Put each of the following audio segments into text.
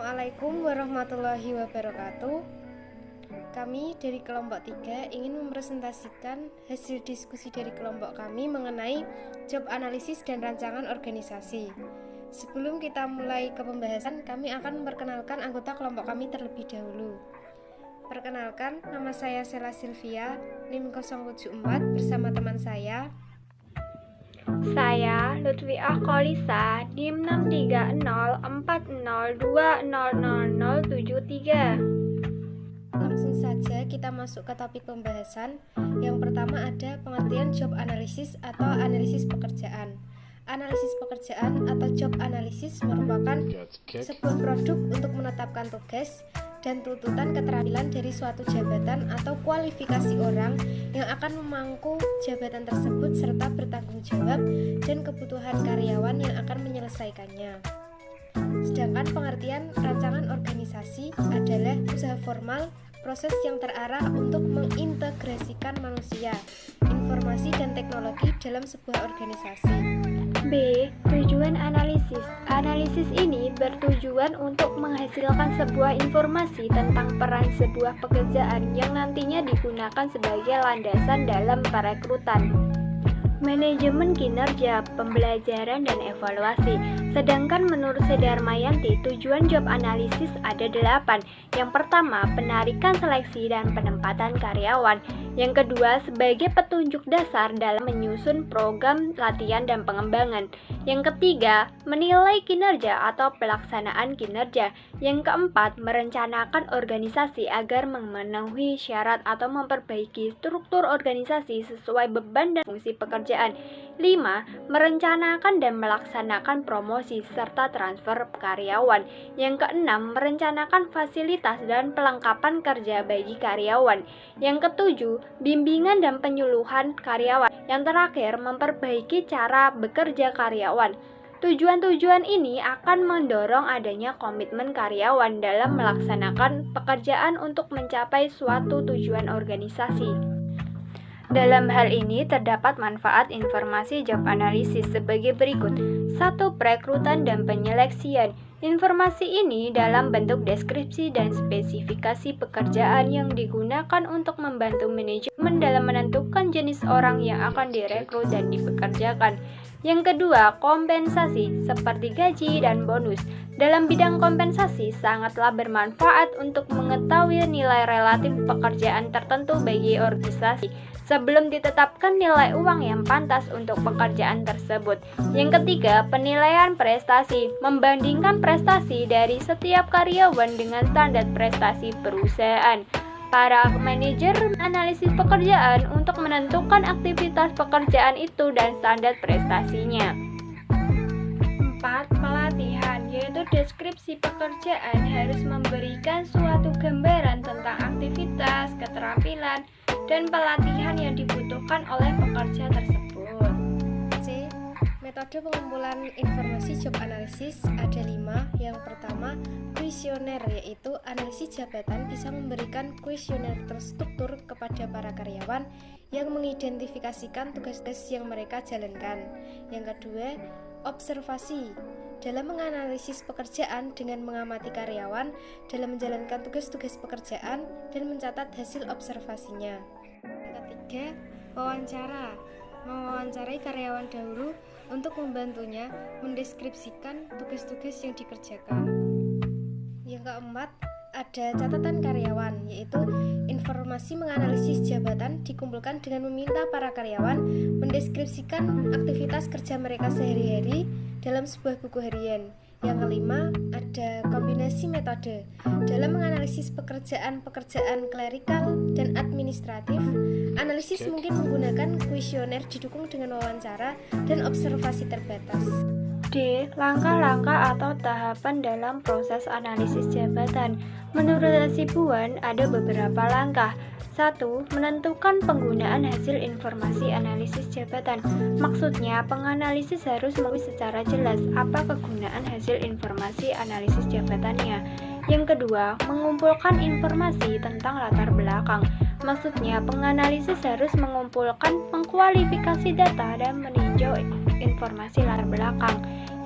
Assalamualaikum warahmatullahi wabarakatuh. Kami dari kelompok 3 ingin mempresentasikan hasil diskusi dari kelompok kami mengenai job analisis dan rancangan organisasi. Sebelum kita mulai ke pembahasan, kami akan memperkenalkan anggota kelompok kami terlebih dahulu. Perkenalkan, nama saya Sela Sylvia, NIM 074 bersama teman saya. Saya Lutfiah Kolisa, NIM 63040200073. Langsung saja kita masuk ke topik pembahasan. Yang pertama ada pengertian job analisis atau analisis pekerjaan. Analisis pekerjaan atau job analisis merupakan sebuah produk untuk menetapkan tugas dan tuntutan keterampilan dari suatu jabatan atau kualifikasi orang yang akan memangku jabatan tersebut serta bertanggung jawab dan kebutuhan karyawan yang akan menyelesaikannya. Sedangkan pengertian rancangan organisasi adalah usaha formal, proses yang terarah untuk mengintegrasikan manusia, informasi dan teknologi dalam sebuah organisasi. B. Tujuan analisis. Analisis ini bertujuan untuk menghasilkan sebuah informasi tentang peran sebuah pekerjaan yang nantinya digunakan sebagai landasan dalam perekrutan. Manajemen kinerja, pembelajaran, dan evaluasi. Sedangkan menurut Sedarmayanti, tujuan job analisis ada 8. Yang pertama, penarikan seleksi dan penempatan karyawan. Yang kedua, sebagai petunjuk dasar dalam menyusun program latihan dan pengembangan. Yang ketiga, menilai kinerja atau pelaksanaan kinerja. Yang keempat, merencanakan organisasi agar memenuhi syarat atau memperbaiki struktur organisasi sesuai beban dan fungsi pekerjaan. 5. Merencanakan dan melaksanakan promosi serta transfer karyawan. Yang keenam, merencanakan fasilitas dan pelengkapan kerja bagi karyawan. Yang ketujuh, bimbingan dan penyuluhan karyawan. Yang terakhir, memperbaiki cara bekerja karyawan. Tujuan-tujuan ini akan mendorong adanya komitmen karyawan dalam melaksanakan pekerjaan untuk mencapai suatu tujuan organisasi. Dalam hal ini terdapat manfaat informasi job analisis sebagai berikut. 1. Perekrutan dan penyeleksian. Informasi ini dalam bentuk deskripsi dan spesifikasi pekerjaan yang digunakan untuk membantu manajemen dalam menentukan jenis orang yang akan direkrut dan dipekerjakan. Yang kedua, kompensasi seperti gaji dan bonus. Dalam bidang kompensasi sangatlah bermanfaat untuk mengetahui nilai relatif pekerjaan tertentu bagi organisasi sebelum ditetapkan nilai uang yang pantas untuk pekerjaan tersebut. Yang ketiga, penilaian prestasi. Membandingkan prestasi dari setiap karyawan dengan standar prestasi perusahaan. Para manajer analisis pekerjaan untuk menentukan aktivitas pekerjaan itu dan standar prestasinya. 4. Pelatihan, yaitu deskripsi pekerjaan harus memberikan suatu gambaran tentang aktivitas, keterampilan, dan pelatihan yang dibutuhkan oleh pekerja tersebut. C. Metode pengumpulan informasi job analisis ada 5. Yang pertama, kuesioner, yaitu analisis jabatan bisa memberikan kuesioner terstruktur kepada para karyawan yang mengidentifikasikan tugas-tugas yang mereka jalankan. Yang kedua, observasi. Dalam menganalisis pekerjaan dengan mengamati karyawan dalam menjalankan tugas-tugas pekerjaan dan mencatat hasil observasinya. Yang ketiga, wawancara. Mewawancarai karyawan dahulu untuk membantunya mendeskripsikan tugas-tugas yang dikerjakan. Yang keempat, ada catatan karyawan, yaitu informasi menganalisis jabatan dikumpulkan dengan meminta para karyawan mendeskripsikan aktivitas kerja mereka sehari-hari dalam sebuah buku harian. Yang kelima, ada kombinasi metode. Dalam menganalisis pekerjaan-pekerjaan klerikal dan administratif, analisis mungkin menggunakan kuesioner didukung dengan wawancara dan observasi terbatas. D. Langkah-langkah atau tahapan dalam proses analisis jabatan. Menurut Hasibuan, ada beberapa langkah. 1. Menentukan penggunaan hasil informasi analisis jabatan. Maksudnya, penganalisis harus mengetahui secara jelas apa kegunaan hasil informasi analisis jabatannya. Yang kedua, mengumpulkan informasi tentang latar belakang. Maksudnya, penganalisis harus mengumpulkan, mengkualifikasi data dan meninjau informasi latar belakang.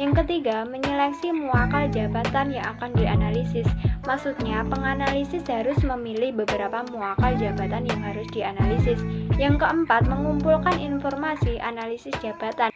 Yang ketiga, menyeleksi muakal jabatan yang akan dianalisis. Maksudnya, penganalisis harus memilih beberapa muakal jabatan yang harus dianalisis. Yang keempat, mengumpulkan informasi analisis jabatan.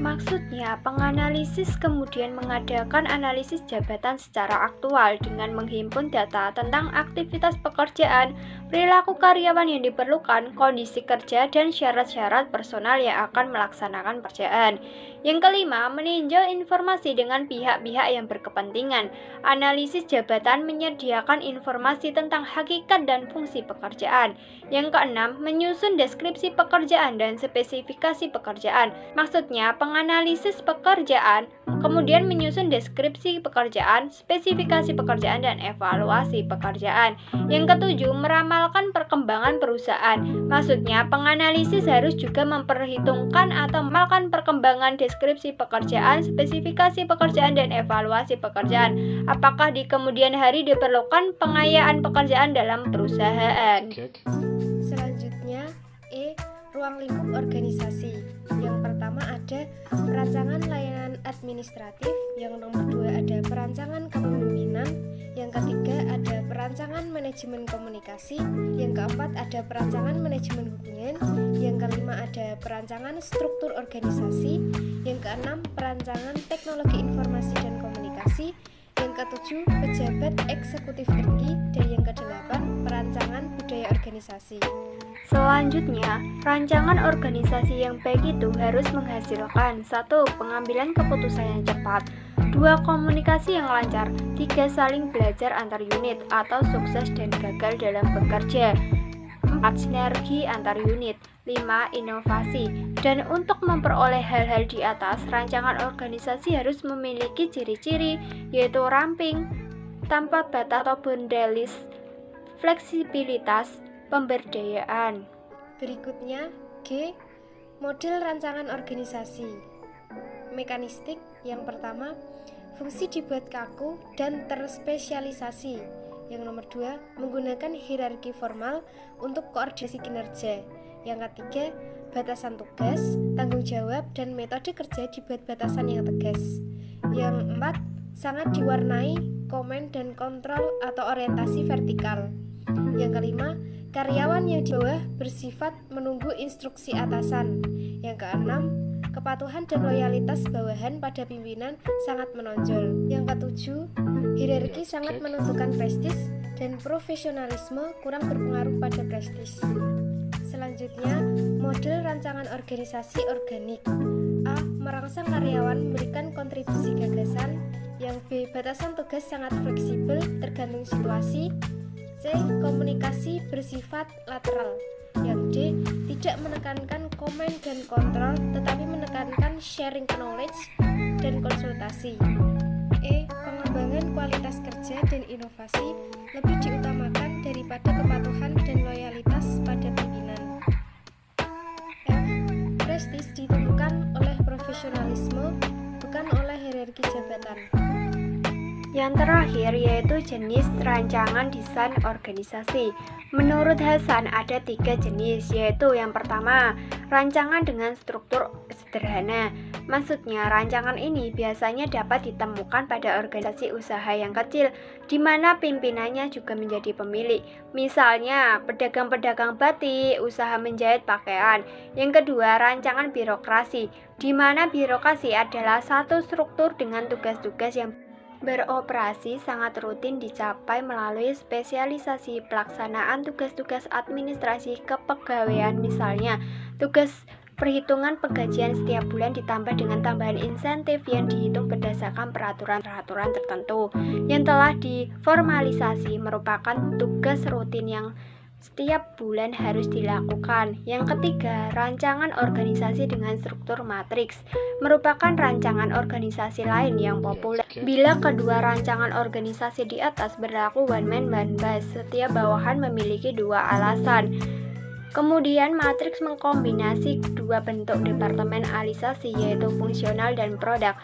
Maksudnya, penganalisis kemudian mengadakan analisis jabatan secara aktual dengan menghimpun data tentang aktivitas pekerjaan, perilaku karyawan yang diperlukan, kondisi kerja, dan syarat-syarat personal yang akan melaksanakan pekerjaan. Yang kelima, meninjau informasi dengan pihak-pihak yang berkepentingan. Analisis jabatan menyediakan informasi tentang hakikat dan fungsi pekerjaan. Yang keenam, menyusun deskripsi pekerjaan dan spesifikasi pekerjaan. Maksudnya, penganalisis pekerjaan, kemudian menyusun deskripsi pekerjaan, spesifikasi pekerjaan, dan evaluasi pekerjaan. Yang ketujuh, meramalkan perkembangan perusahaan. Maksudnya, penganalisis harus juga memperhitungkan atau meramalkan perkembangan deskripsi pekerjaan, spesifikasi pekerjaan, dan evaluasi pekerjaan. Apakah di kemudian hari diperlukan pengayaan pekerjaan dalam perusahaan? Selanjutnya, ruang lingkup organisasi. Yang pertama ada perancangan layanan administratif, yang nomor 2 ada perancangan kepemimpinan, yang ketiga ada perancangan manajemen komunikasi, yang keempat ada perancangan manajemen hubungan, yang kelima ada perancangan struktur organisasi, yang keenam perancangan teknologi informasi dan komunikasi, yang ketujuh pejabat eksekutif tinggi, dan yang kedelapan perancangan budaya organisasi. Selanjutnya, rancangan organisasi yang baik itu harus menghasilkan 1. Pengambilan keputusan yang cepat, 2. Komunikasi yang lancar, 3. Saling belajar antar unit atau sukses dan gagal dalam bekerja, 4. Sinergi antar unit, 5. Inovasi. Dan untuk memperoleh hal-hal di atas, rancangan organisasi harus memiliki ciri-ciri, yaitu ramping, tanpa batas atau boundaries, fleksibilitas, pemberdayaan. Berikutnya, G. Model rancangan organisasi. Mekanistik. Yang pertama, fungsi dibuat kaku dan terspesialisasi. Yang nomor 2, menggunakan hierarki formal untuk koordinasi kinerja. Yang ketiga, batasan tugas, tanggung jawab, dan metode kerja dibuat batasan yang tegas. Yang 4, sangat diwarnai komen dan kontrol atau orientasi vertikal. Yang kelima, karyawan yang di bawah bersifat menunggu instruksi atasan. Yang keenam, kepatuhan dan loyalitas bawahan pada pimpinan sangat menonjol. Yang ketujuh, hierarki sangat menentukan prestis dan profesionalisme kurang berpengaruh pada prestis. Selanjutnya, model rancangan organisasi organik. A. Merangsang karyawan memberikan kontribusi gagasan. Yang B. Batasan tugas sangat fleksibel tergantung situasi. C. Komunikasi bersifat lateral. Yang D. Tidak menekankan komen dan kontrol, tetapi menekankan sharing knowledge dan konsultasi. E. Pengembangan kualitas kerja dan inovasi lebih diutamakan daripada kepatuhan dan loyalitas pada pimpinan. F. Prestis ditentukan oleh profesionalisme, bukan oleh hierarki jabatan. Yang terakhir yaitu jenis rancangan desain organisasi. Menurut Hasan ada 3 jenis, yaitu yang pertama, rancangan dengan struktur sederhana. Maksudnya rancangan ini biasanya dapat ditemukan pada organisasi usaha yang kecil, di mana pimpinannya juga menjadi pemilik. Misalnya pedagang-pedagang batik, usaha menjahit pakaian. Yang kedua, rancangan birokrasi, di mana birokrasi adalah satu struktur dengan tugas-tugas yang beroperasi sangat rutin dicapai melalui spesialisasi pelaksanaan tugas-tugas administrasi kepegawaian, misalnya tugas perhitungan penggajian setiap bulan ditambah dengan tambahan insentif yang dihitung berdasarkan peraturan-peraturan tertentu yang telah diformalisasi, merupakan tugas rutin yang setiap bulan harus dilakukan. Yang ketiga, rancangan organisasi dengan struktur matriks merupakan rancangan organisasi lain yang populer. Bila kedua rancangan organisasi di atas berlaku one man one bus, setiap bawahan memiliki 2 alasan. Kemudian matriks mengkombinasi 2 bentuk departemenalisasi, yaitu fungsional dan produk.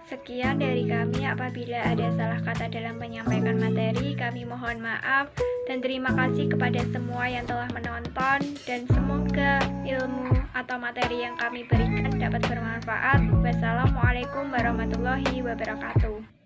Sekian dari kami. Apabila ada salah kata dalam menyampaikan materi, kami mohon maaf. Dan terima kasih kepada semua yang telah menonton. Dan semoga ilmu atau materi yang kami berikan dapat bermanfaat. Wassalamualaikum warahmatullahi wabarakatuh.